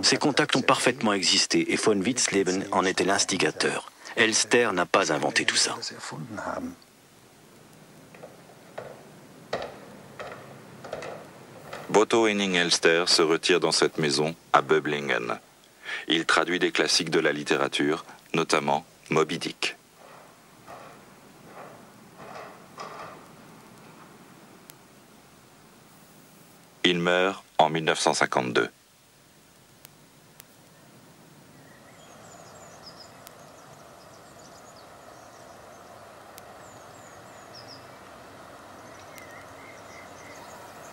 Ces contacts ont parfaitement existé et von Witzleben en était l'instigateur. Elster n'a pas inventé tout ça. Botho Henning Elster se retire dans cette maison à Böblingen. Il traduit des classiques de la littérature, notamment Moby Dick. Il meurt en 1952.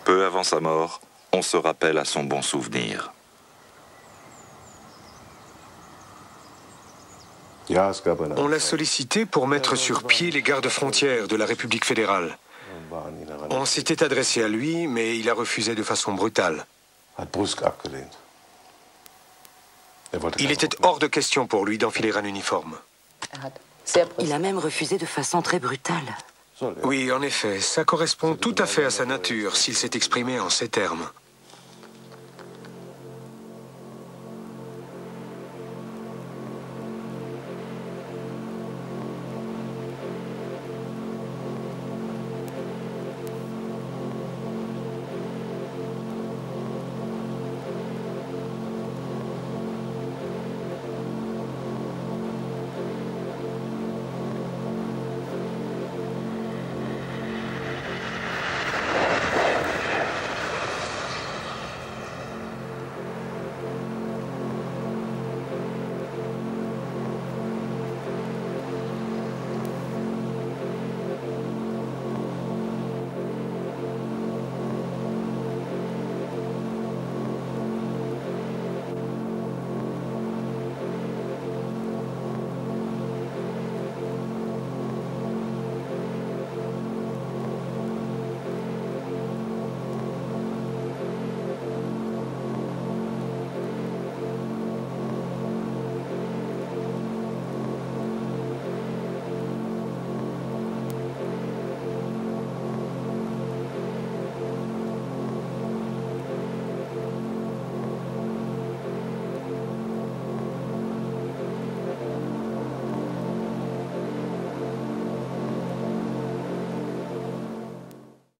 Peu avant sa mort, on se rappelle à son bon souvenir. On l'a sollicité pour mettre sur pied les gardes-frontières de la République fédérale. On s'était adressé à lui, mais il a refusé de façon brutale. Il était hors de question pour lui d'enfiler un uniforme. Il a même refusé de façon très brutale. Oui, en effet, ça correspond tout à fait à sa nature s'il s'est exprimé en ces termes.